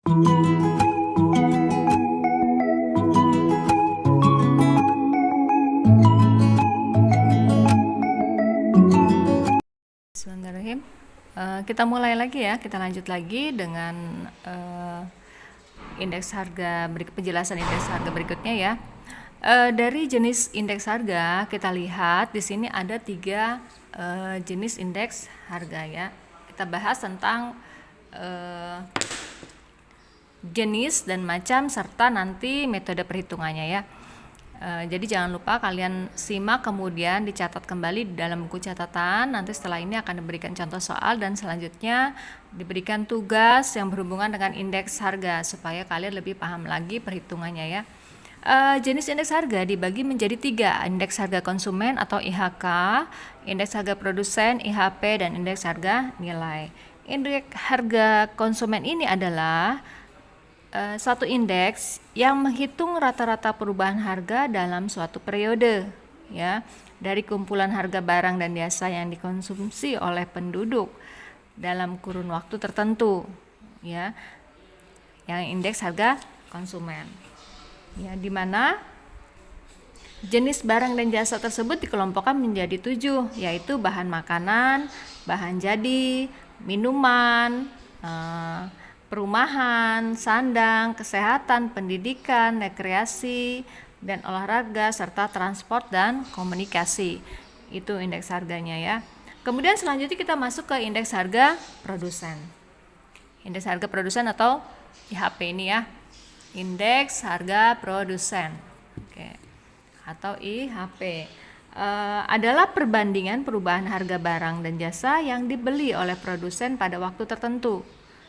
Bismillahirrahmanirrahim. Kita mulai lagi ya, kita lanjut lagi dengan indeks harga penjelasan indeks harga berikutnya ya. Dari jenis indeks harga kita lihat di sini ada 3 jenis indeks harga ya. Kita bahas tentang jenis dan macam serta nanti metode perhitungannya ya. Jadi jangan lupa kalian simak kemudian dicatat kembali di dalam buku catatan. Nanti setelah ini akan diberikan contoh soal dan selanjutnya diberikan tugas yang berhubungan dengan indeks harga supaya kalian lebih paham lagi perhitungannya ya. Jenis indeks harga dibagi menjadi 3, indeks harga konsumen atau IHK, indeks harga produsen IHP, dan indeks harga nilai. Indeks harga konsumen ini adalah suatu indeks yang menghitung rata-rata perubahan harga dalam suatu periode ya, dari kumpulan harga barang dan jasa yang dikonsumsi oleh penduduk dalam kurun waktu tertentu ya, yang indeks harga konsumen ya, di mana jenis barang dan jasa tersebut dikelompokkan menjadi 7, yaitu bahan makanan, bahan jadi, minuman, perumahan, sandang, kesehatan, pendidikan, rekreasi, dan olahraga, serta transport dan komunikasi. Itu indeks harganya ya. Kemudian selanjutnya kita masuk ke indeks harga produsen. Indeks harga produsen atau IHP ini ya. Indeks harga produsen. Oke. Atau IHP. Adalah perbandingan perubahan harga barang dan jasa yang dibeli oleh produsen pada waktu tertentu.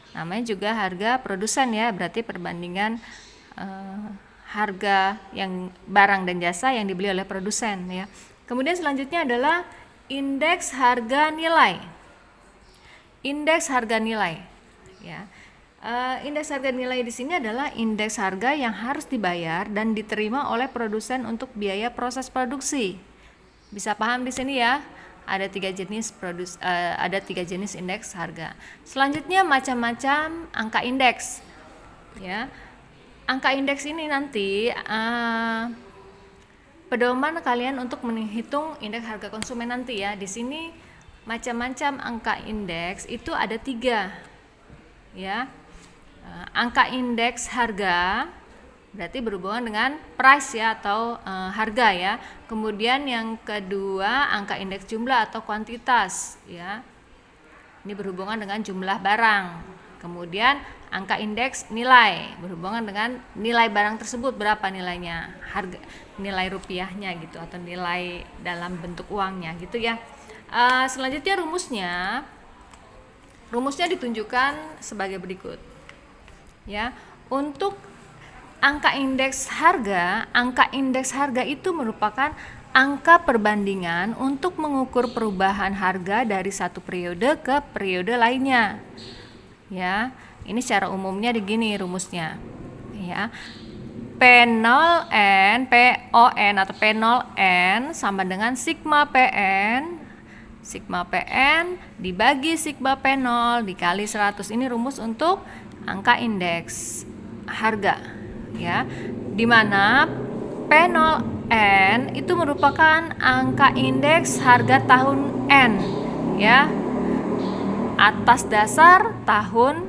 Namanya juga harga produsen ya, berarti perbandingan harga yang barang dan jasa yang dibeli oleh produsen ya. Kemudian selanjutnya adalah indeks harga nilai. Indeks harga nilai ya. Indeks harga nilai di sini adalah indeks harga yang harus dibayar dan diterima oleh produsen untuk biaya proses produksi. Bisa paham di sini ya? Ada 3 jenis indeks harga. Selanjutnya macam-macam angka indeks ya. Angka indeks ini nanti pedoman kalian untuk menghitung indeks harga konsumen nanti ya. Di sini macam-macam angka indeks itu ada 3 ya. Angka indeks harga berarti berhubungan dengan price ya, atau harga ya. Kemudian yang kedua angka indeks jumlah atau kuantitas ya, ini berhubungan dengan jumlah barang. Kemudian angka indeks nilai berhubungan dengan nilai barang tersebut, berapa nilainya, harga nilai rupiahnya gitu, atau nilai dalam bentuk uangnya gitu ya. Selanjutnya rumusnya ditunjukkan sebagai berikut ya. Untuk angka indeks harga itu merupakan angka perbandingan untuk mengukur perubahan harga dari satu periode ke periode lainnya. Ya, ini secara umumnya begini rumusnya. Ya. P0N atau P0N sama dengan sigma PN dibagi sigma P0 dikali 100. Ini rumus untuk angka indeks harga. Ya, di mana P0N itu merupakan angka indeks harga tahun N ya, atas dasar tahun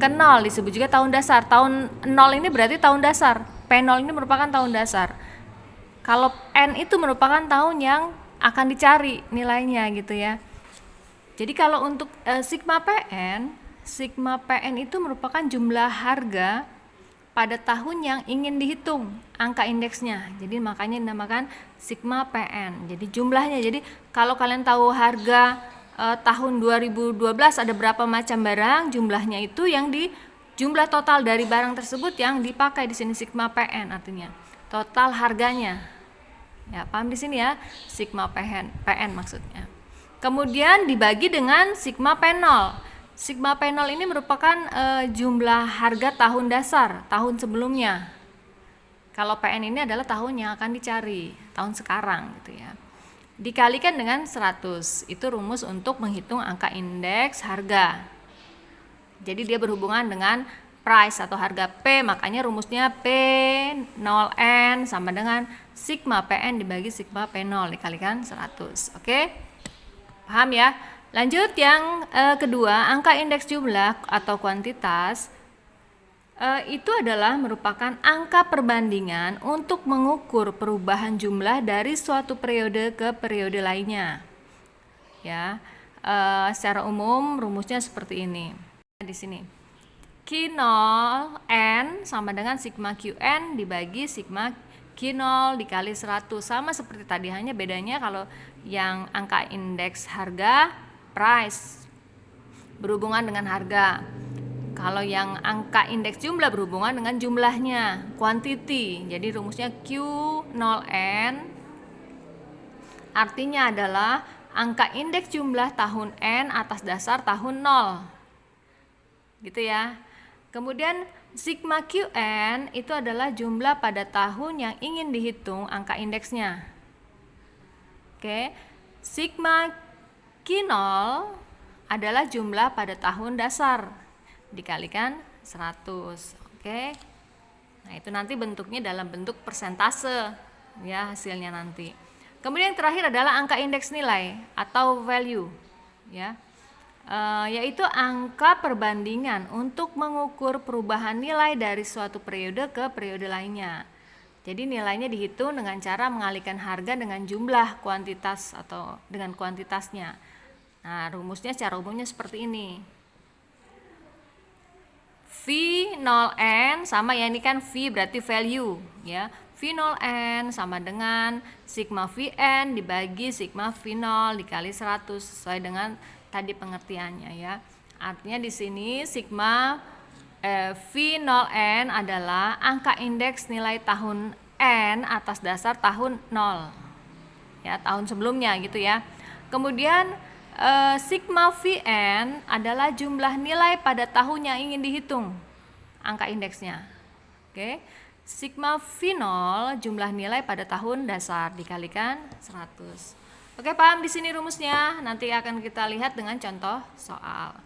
ke-0, disebut juga tahun dasar. Tahun 0 ini berarti tahun dasar, P0 ini merupakan tahun dasar. Kalau N itu merupakan tahun yang akan dicari nilainya gitu ya. Jadi kalau untuk sigma PN itu merupakan jumlah harga pada tahun yang ingin dihitung angka indeksnya. Jadi makanya dinamakan sigma PN. Jadi jumlahnya. Jadi kalau kalian tahu harga tahun 2012 ada berapa macam barang, jumlahnya itu yang di jumlah total dari barang tersebut yang dipakai di sini sigma PN, artinya total harganya. Ya, paham di sini ya? Sigma PN maksudnya. Kemudian dibagi dengan sigma P0. Sigma P0 ini merupakan jumlah harga tahun dasar, tahun sebelumnya. Kalau PN ini adalah tahun yang akan dicari, tahun sekarang gitu ya. Dikalikan dengan 100, itu rumus untuk menghitung angka indeks harga. Jadi dia berhubungan dengan price atau harga P, makanya rumusnya P0N sama dengan sigma PN dibagi sigma P0 dikalikan 100. Oke? Paham ya? Lanjut yang kedua, angka indeks jumlah atau kuantitas itu adalah merupakan angka perbandingan untuk mengukur perubahan jumlah dari suatu periode ke periode lainnya. Ya, secara umum rumusnya seperti ini. Di sini Q0 N sama dengan sigma Qn dibagi sigma Q0 dikali 100, sama seperti tadi, hanya bedanya kalau yang angka indeks harga price berhubungan dengan harga. Kalau yang angka indeks jumlah berhubungan dengan jumlahnya, quantity. Jadi rumusnya Q0N artinya adalah angka indeks jumlah tahun N atas dasar tahun 0. Gitu ya. Kemudian sigma Qn itu adalah jumlah pada tahun yang ingin dihitung angka indeksnya. Oke. Sigma Q0 adalah jumlah pada tahun dasar dikalikan 100. Oke. Nah, itu nanti bentuknya dalam bentuk persentase ya hasilnya nanti. Kemudian yang terakhir adalah angka indeks nilai atau value ya. Yaitu angka perbandingan untuk mengukur perubahan nilai dari suatu periode ke periode lainnya. Jadi nilainya dihitung dengan cara mengalihkan harga dengan jumlah kuantitas atau dengan kuantitasnya. Nah, rumusnya secara umumnya seperti ini. V0N sama ya, ini kan V berarti value ya. V0N sama dengan sigma Vn dibagi sigma V0 dikali 100 sesuai dengan tadi pengertiannya ya. Artinya di sini sigma V0N adalah angka indeks nilai tahun N atas dasar tahun 0. Ya, tahun sebelumnya gitu ya. Kemudian sigma Vn adalah jumlah nilai pada tahun yang ingin dihitung angka indeksnya. Oke. Sigma V0 jumlah nilai pada tahun dasar dikalikan 100. Oke, paham di sini rumusnya? Nanti akan kita lihat dengan contoh soal.